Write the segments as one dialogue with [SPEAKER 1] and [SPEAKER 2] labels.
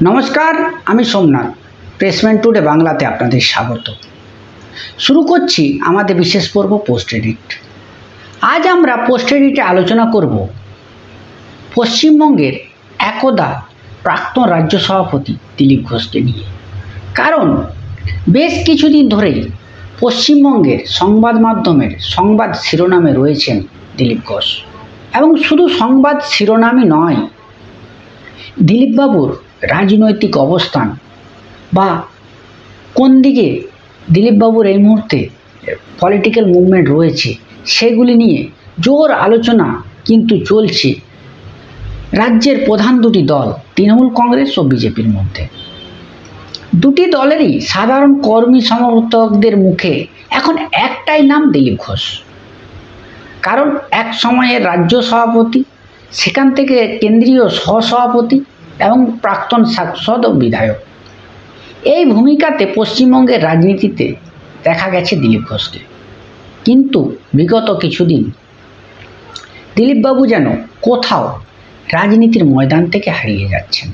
[SPEAKER 1] নমস্কার, আমি Somnath. Placement today বাংলাতে আপনাদের স্বাগত। শুরু করছি আমাদের বিশেষ পর্ব পোস্ট এডিট। আজ আমরা পোস্ট এডিটে আলোচনা করব পশ্চিমবঙ্গের একদা প্রাক্তন রাজ্য সভাপতি দিলীপ ঘোষকে নিয়ে। কারণ বেশ কিছুদিন ধরেই পশ্চিমবঙ্গের সংবাদ মাধ্যমের সংবাদ শিরোনামে রয়েছেন দিলীপ ঘোষ। এবং শুধু সংবাদ শিরোনামই নয়, দিলীপবাবুর রাজনৈতিক অবস্থান বা কোন দিকে দিলীপবাবুর এই মুহূর্তে পলিটিক্যাল মুভমেন্ট রয়েছে সেগুলি নিয়ে জোর আলোচনা কিন্তু চলছে রাজ্যের প্রধান দুটি দল তৃণমূল কংগ্রেস ও বিজেপির মধ্যে। দুটি দলেরই সাধারণ কর্মী সমর্থকদের মুখে এখন একটাই নাম দিলীপ ঘোষ। কারণ এক সময়ের রাজ্য সভাপতি, সেখান থেকে কেন্দ্রীয় সহসভাপতি এবং প্রাক্তন সাংসদ ও বিধায়ক। এই ভূমিকাতে পশ্চিমবঙ্গের রাজনীতিতে দেখা গেছে দিলীপ ঘোষকে। কিন্তু বিগত কিছুদিন দিলীপবাবু যেন কোথাও রাজনীতির ময়দান থেকে হারিয়ে যাচ্ছেন।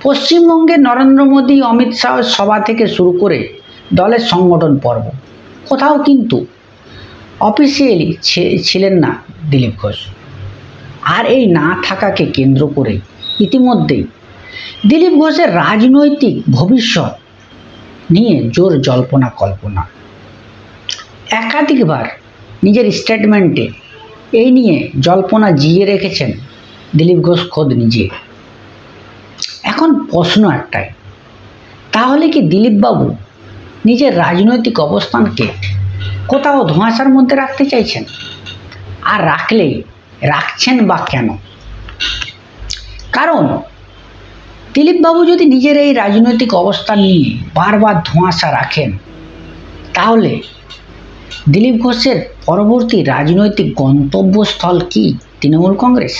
[SPEAKER 1] পশ্চিমবঙ্গে নরেন্দ্র মোদী, অমিত শাহের সভা থেকে শুরু করে দলের সংগঠন পর্ব, কোথাও কিন্তু অফিসিয়ালি ছিলেন না দিলীপ ঘোষ। আর এই না থাকাকে কেন্দ্র করে ইতিমধ্যেই দিলীপ ঘোষের রাজনৈতিক ভবিষ্যৎ নিয়ে জোর জল্পনা কল্পনা। একাধিকবার নিজের স্টেটমেন্টে এই নিয়ে জল্পনা জিয়ে রেখেছেন দিলীপ ঘোষ খোদ নিজে। এখন প্রশ্ন একটাই, তাহলে কি দিলীপবাবু নিজের রাজনৈতিক অবস্থানকে কোথাও ধোঁয়াশার মধ্যে রাখতে চাইছেন? আর রাখছেন বা কেন? কারণ দিলীপবাবু যদি নিজের এই রাজনৈতিক অবস্থান নিয়ে বারবার ধোঁয়াশা রাখেন, তাহলে দিলীপ ঘোষের পরবর্তী রাজনৈতিক গন্তব্যস্থল কি তৃণমূল কংগ্রেস?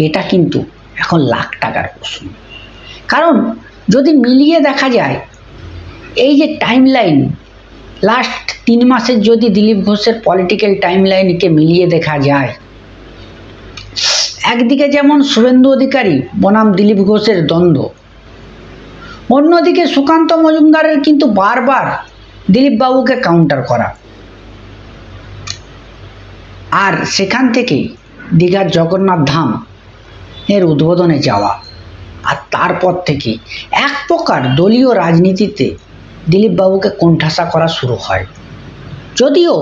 [SPEAKER 1] এটা কিন্তু এখন লাখ টাকার প্রশ্ন। কারণ যদি মিলিয়ে দেখা যায়, এই যে টাইমলাইন, লাস্ট 3 মাসের যদি দিলীপ ঘোষের পলিটিক্যাল টাইমলাইনকে মিলিয়ে দেখা যায়, একদিকে যেমন শুভেন্দু অধিকারী বনাম দিলীপ ঘোষের দ্বন্দ্ব, অন্যদিকে সুকান্ত মজুমদারের কিন্তু বারবার দিলীপবাবুকে কাউন্টার করা। আর সেখান থেকেই দীঘার জগন্নাথ ধাম এর উদ্বোধনে যাওয়া। আর তারপর থেকে এক প্রকার দলীয় রাজনীতিতে দিলীপবাবুকে কোণঠাসা করা শুরু হয়। যদিও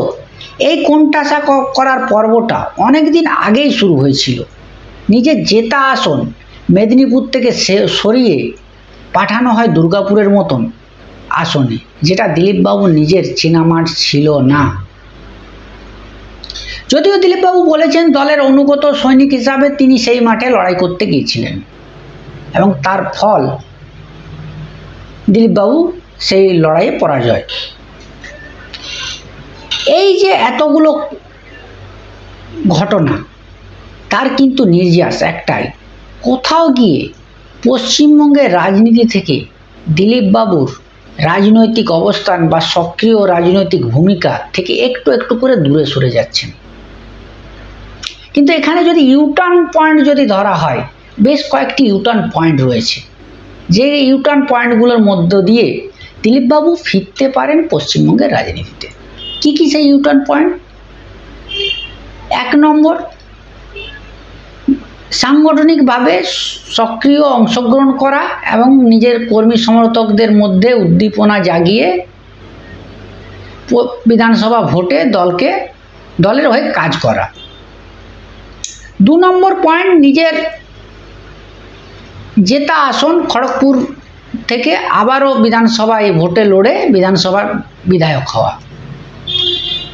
[SPEAKER 1] এই কোণঠাসা করার পর্বটা অনেক দিন আগেই শুরু হয়েছিল। নিজের জেতা আসন মেদিনীপুর থেকে সরিয়ে পাঠানো হয় দুর্গাপুরের মতন আসনে, যেটা দিলীপবাবু নিজের চেনা মাঠ ছিল না। যদিও দিলীপবাবু বলেছেন দলের অনুগত সৈনিক হিসাবে তিনি সেই মাঠে লড়াই করতে গিয়েছিলেন এবং তার ফল দিলীপবাবু সেই লড়াইয়ে পরাজয়। এই যে এতগুলো ঘটনা, তার কিন্তু নির্যাস একটাই, কোথাও গিয়ে পশ্চিমবঙ্গের রাজনীতি থেকে দিলীপবাবুর রাজনৈতিক অবস্থান বা সক্রিয় রাজনৈতিক ভূমিকা থেকে একটু একটু করে দূরে সরে যাচ্ছেন। কিন্তু এখানে যদি ইউটার্ন পয়েন্ট যদি ধরা হয়, বেশ কয়েকটি ইউটার্ন পয়েন্ট রয়েছে, যে ইউটার্ন পয়েন্টগুলোর মধ্য দিয়ে দিলীপবাবু ফিরতে পারেন পশ্চিমবঙ্গের রাজনীতিতে। কি কি সেই ইউটার্ন পয়েন্ট? 1 নম্বর, সাংগঠনিকভাবে সক্রিয় অংশগ্রহণ করা এবং নিজের কর্মী সমর্থকদের মধ্যে উদ্দীপনা জাগিয়ে বিধানসভা ভোটে দলের হয়ে কাজ করা। 2 নম্বর পয়েন্ট, নিজের জেতা আসন খড়গপুর থেকে আবারও বিধানসভায় ভোটে লড়ে বিধানসভার বিধায়ক হওয়া।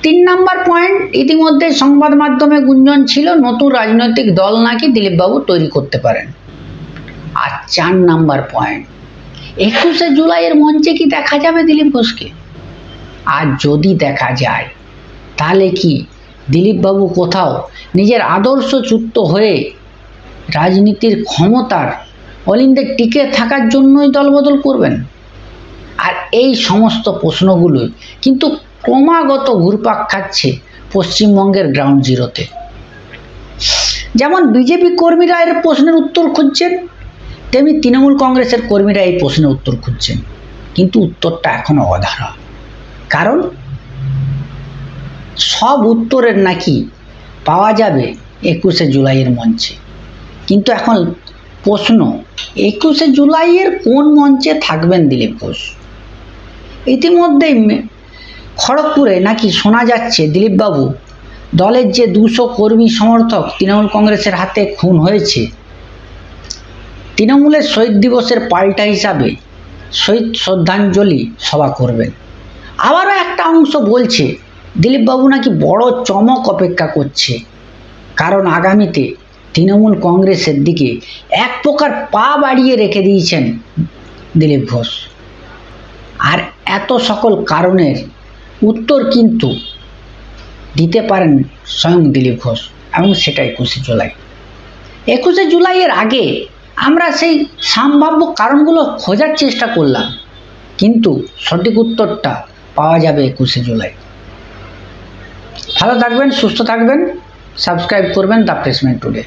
[SPEAKER 1] 3 নম্বর পয়েন্ট, ইতিমধ্যে সংবাদ মাধ্যমে গুঞ্জন ছিল নতুন রাজনৈতিক দল নাকি দিলীপবাবু তৈরি করতে পারেন। আর 4 নম্বর পয়েন্ট, 21শে জুলাইয়ের মঞ্চে কি দেখা যাবে দিলীপ ঘোষকে? আর যদি দেখা যায়, তাহলে কি দিলীপবাবু কোথাও নিজের আদর্শচ্যুত হয়ে রাজনীতির ক্ষমতার অলিন্দে টিকে থাকার জন্যই দলবদল করবেন? আর এই সমস্ত প্রশ্নগুলো কিন্তু ক্রমাগত ঘুরপাক খাচ্ছে পশ্চিমবঙ্গের গ্রাউন্ড জিরোতে। যেমন বিজেপি কর্মীরা এর প্রশ্নের উত্তর খুঁজছেন, তেমনি তৃণমূল কংগ্রেসের কর্মীরা এই প্রশ্নের উত্তর খুঁজছেন, কিন্তু উত্তরটা এখনো অধারা। কারণ সব উত্তরের নাকি পাওয়া যাবে 21শে জুলাইয়ের মঞ্চে। কিন্তু এখন প্রশ্ন, 21শে জুলাইয়ের কোন মঞ্চে থাকবেন দিলীপ ঘোষ? ইতিমধ্যেই খড়গপুরে নাকি শোনা যাচ্ছে দিলীপবাবু দলের যে 200 কর্মী সমর্থক তৃণমূল কংগ্রেসের হাতে খুন হয়েছে, তৃণমূলের শহীদ দিবসের পাল্টা হিসাবে শহীদ শ্রদ্ধাঞ্জলি সভা করবেন। আবারও একটা অংশ বলছে দিলীপবাবু নাকি বড় চমক অপেক্ষা করছে, কারণ আগামীতে তৃণমূল কংগ্রেসের দিকে এক প্রকার পা বাড়িয়ে রেখে দিয়েছেন দিলীপ ঘোষ। আর এত সকল কারণের উত্তর কিন্তু দিতে পারেন স্বয়ং দিলীপ ঘোষ, এবং সেটা 21শে জুলাই। 21শে জুলাইয়ের আগে আমরা সেই সম্ভাব্য কারণগুলো খোঁজার চেষ্টা করলাম, কিন্তু সঠিক উত্তরটা পাওয়া যাবে 21শে জুলাই। ভালো থাকবেন, সুস্থ থাকবেন, সাবস্ক্রাইব করবেন দ্য প্রেসমেন্ট টুডে।